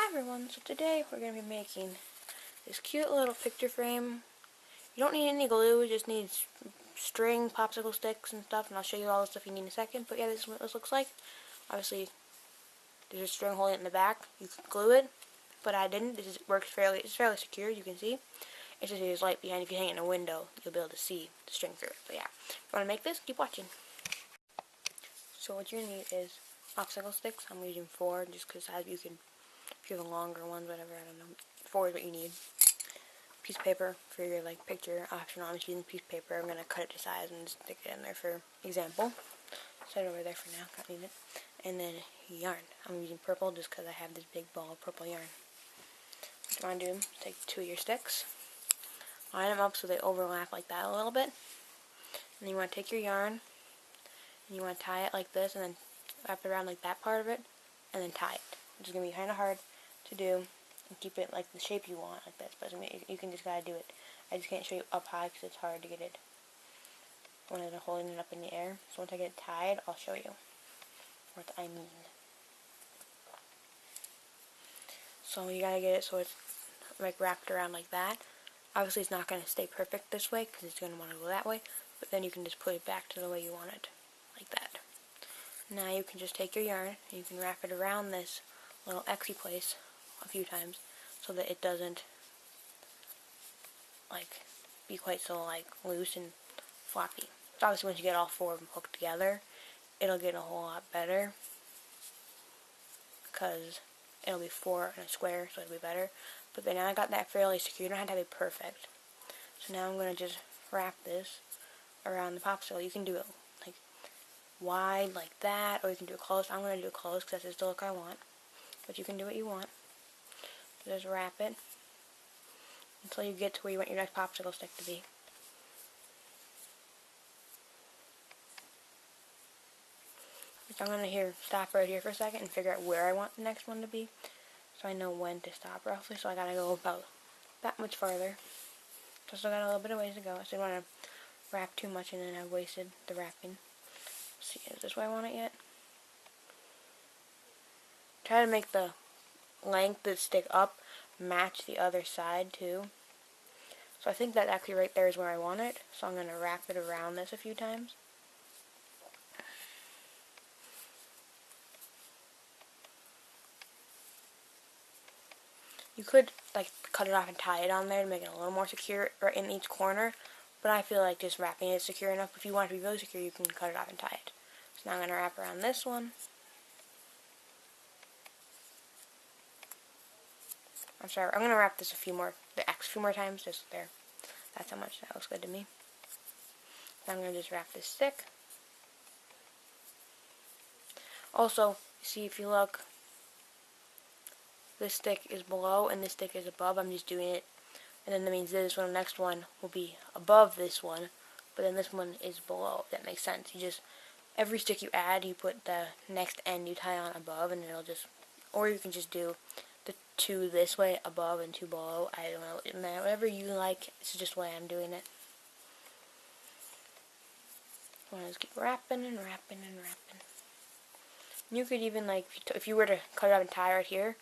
Everyone, so today we're going to be making this cute little picture frame. You don't need any glue, you just need string, popsicle sticks and stuff, and I'll show you all the stuff you need in a second. But yeah, this is what this looks like. Obviously, there's a string holding it in the back. You can glue it, but I didn't. This works it's fairly secure, you can see. It's just there's light behind. If you hang it in a window, you'll be able to see the string through it. But yeah, if you want to make this, keep watching. So what you're going to need is popsicle sticks. I'm using 4 just because you can, if you have longer ones, whatever, I don't know. 4 is what you need. Piece of paper for your picture optional. I'm just using piece of paper. I'm going to cut it to size and stick it in there for example. Set it over there for now, can't need it. And then yarn. I'm using purple just because I have this big ball of purple yarn. What you want to do is take 2 of your sticks, line them up so they overlap like that a little bit. And then you want to take your yarn and you want to tie it like this and then wrap it around like that part of it and then tie it. It's going to be kind of hard to do and keep it like the shape you want like this, but you can just gotta do it. I just can't show you up high because it's hard to get it when I'm holding it up in the air. So once I get it tied, I'll show you what I mean. So you gotta get it so it's wrapped around like that. Obviously it's not going to stay perfect this way because it's going to want to go that way, but then you can just put it back to the way you want it, like that. Now you can just take your yarn and you can wrap it around this little Xy place a few times so that it doesn't be quite so loose and floppy. So obviously once you get all 4 of them hooked together, it'll get a whole lot better because it'll be 4 in a square, so it'll be better. But then now I got that fairly secure. You don't have to have it perfect. So now I'm going to just wrap this around the popsicle. You can do it wide like that, or you can do it close. I'm going to do it close because that's just the look I want. But you can do what you want. Just wrap it until you get to where you want your next popsicle stick to be. So I'm going to stop right here for a second and figure out where I want the next one to be, so I know when to stop roughly. So I gotta go about that much farther. So I still got a little bit of ways to go. I didn't want to wrap too much and then I wasted the wrapping. Let's see, is this where I want it yet? Try to make the length that stick up match the other side too. So I think that actually right there is where I want it. So I'm going to wrap it around this a few times. You could cut it off and tie it on there to make it a little more secure right in each corner, but I feel like just wrapping it is secure enough. If you want it to be really secure, you can cut it off and tie it. So now I'm going to wrap around this one. I'm sorry, I'm going to wrap this a few more times, just there. That's how much that looks good to me. Now I'm going to just wrap this stick. Also, see if you look, this stick is below and this stick is above. I'm just doing it, and then that means this one, the next one will be above this one, but then this one is below. If that makes sense. You just, every stick you add, you put the next end you tie on above, and it'll just, or you can just do the 2 this way above and 2 below. I don't know, whatever you like. It's just the way I'm doing it. So I just keep wrapping and wrapping and wrapping. You could even if you were to cut it off and tie right here,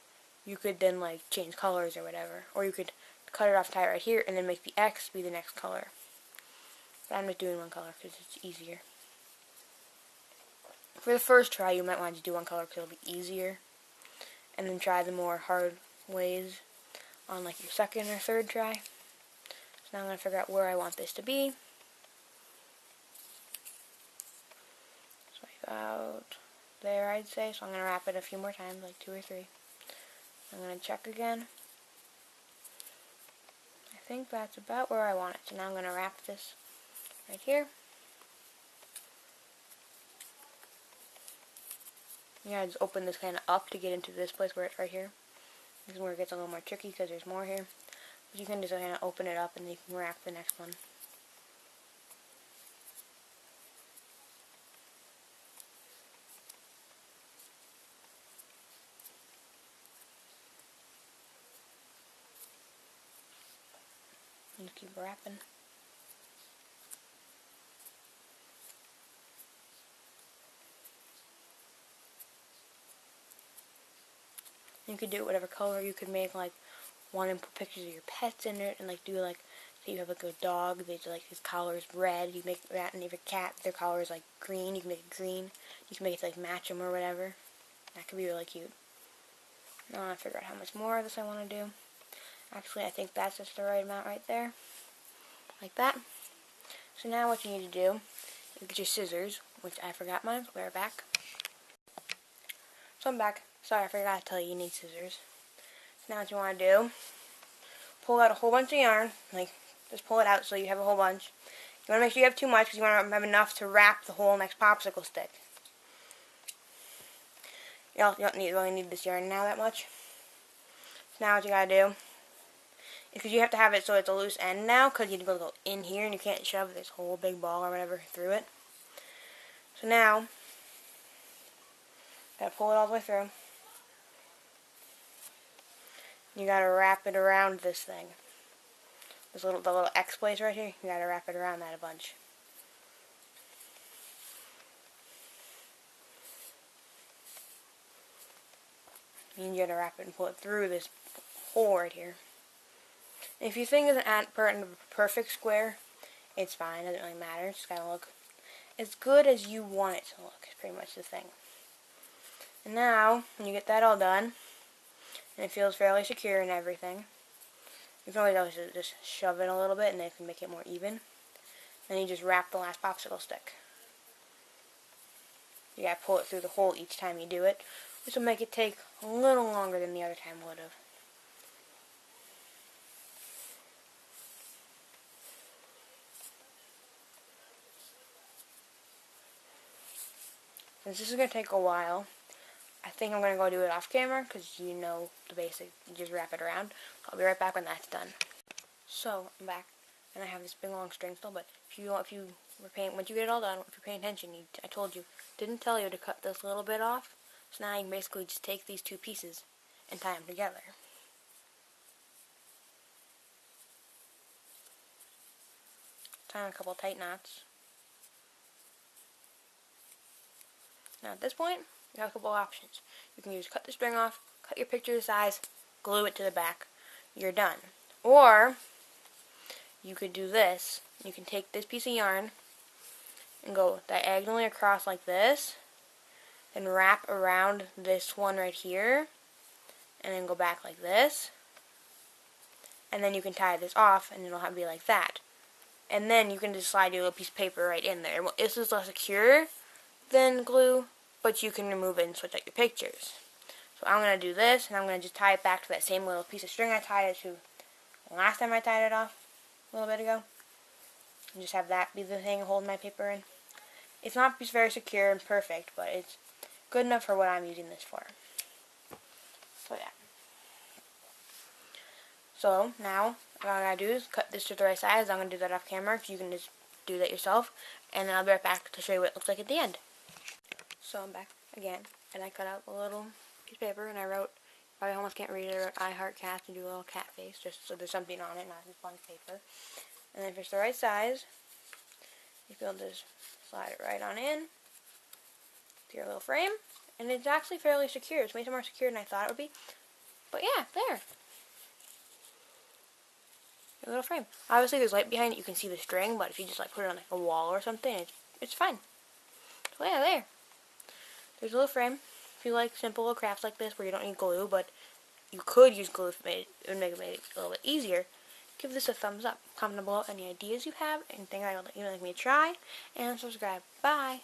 you could then change colors or whatever, or you could cut it off, tie it right here, and then make the X be the next color. But I'm just doing one color because it's easier. For the first try, you might want to do one color because it'll be easier, and then try the more hard ways on your second or third try. So now I'm going to figure out where I want this to be. So about there, I'd say. So I'm going to wrap it a few more times, 2 or 3. I'm going to check again. I think that's about where I want it. So now I'm going to wrap this right here. You gotta just open this kind of up to get into this place where it's right here. This is where it gets a little more tricky because there's more here. But you can just kind of open it up and then you can wrap the next one. And keep wrapping. And you could do it whatever color. You could make like one and put pictures of your pets in it, and like do like, say you have like a dog, they do like his collar is red, you make that, and if a cat, their collar is like green, you can make it green. You can make it to, like match them or whatever. That could be really cute. Now I want to figure out how much more of this I want to do. Actually, I think that's just the right amount right there. Like that. So now what you need to do is get your scissors, which I forgot mine, so they're back. So I'm back. Sorry, I forgot to tell you need scissors. So now what you want to do, pull out a whole bunch of yarn, like just pull it out so you have a whole bunch. You want to make sure you have too much because you want to have enough to wrap the whole next popsicle stick. You don't really need this yarn now that much. So now what you gotta do is, because you have to have it so it's a loose end now, because you need to go in here and you can't shove this whole big ball or whatever through it. So now, gotta pull it all the way through. You gotta wrap it around this thing. The little X place right here, you gotta wrap it around that a bunch. And you gotta wrap it and pull it through this hole right here. And if you think it's an perfect square, it's fine, it doesn't really matter. It's just gotta look as good as you want it to look, is pretty much the thing. And now, when you get that all done, and it feels fairly secure and everything, you can always just shove it a little bit and then it can make it more even. Then you just wrap the last popsicle stick. You gotta pull it through the hole each time you do it, which will make it take a little longer than the other time would have. Since this is going to take a while, I think I'm going to go do it off camera because you know the basic, you just wrap it around. I'll be right back when that's done. So, I'm back, and I have this big long string still, but once you get it all done, if you're paying attention, I told you, didn't tell you to cut this little bit off, so now you can basically just take these two pieces and tie them together. Tie a couple tight knots. Now at this point, you have a couple options. You can cut the string off, cut your picture to size, glue it to the back. You're done. Or, you could do this. You can take this piece of yarn and go diagonally across like this, then wrap around this one right here, and then go back like this. And then you can tie this off, and it'll be like that. And then you can just slide your little piece of paper right in there. This is less secure than glue, but you can remove it and switch out your pictures. So I'm going to do this, and I'm going to just tie it back to that same little piece of string I tied it to last time I tied it off a little bit ago. And just have that be the thing holding my paper in. It's not very secure and perfect, but it's good enough for what I'm using this for. So yeah. So now, what I gotta do is cut this to the right size. I'm going to do that off camera, so you can just do that yourself. And then I'll be right back to show you what it looks like at the end. So I'm back again, and I cut out a little piece of paper, and I wrote, probably almost can't read it, I wrote I heart cats and do a little cat face, just so there's something on it, not just blank paper. And then if it's the right size, you can just slide it right on in to your little frame, and it's actually fairly secure. It's made it more secure than I thought it would be. But yeah, there. Your little frame. Obviously there's light behind it, you can see the string, but if you just like put it on like a wall or something, it's fine. So yeah, there. There's a little frame. If you like simple little crafts like this where you don't need glue, but you could use glue if it would make it a little bit easier, give this a thumbs up. Comment below any ideas you have, anything you'd like me to try, and subscribe. Bye!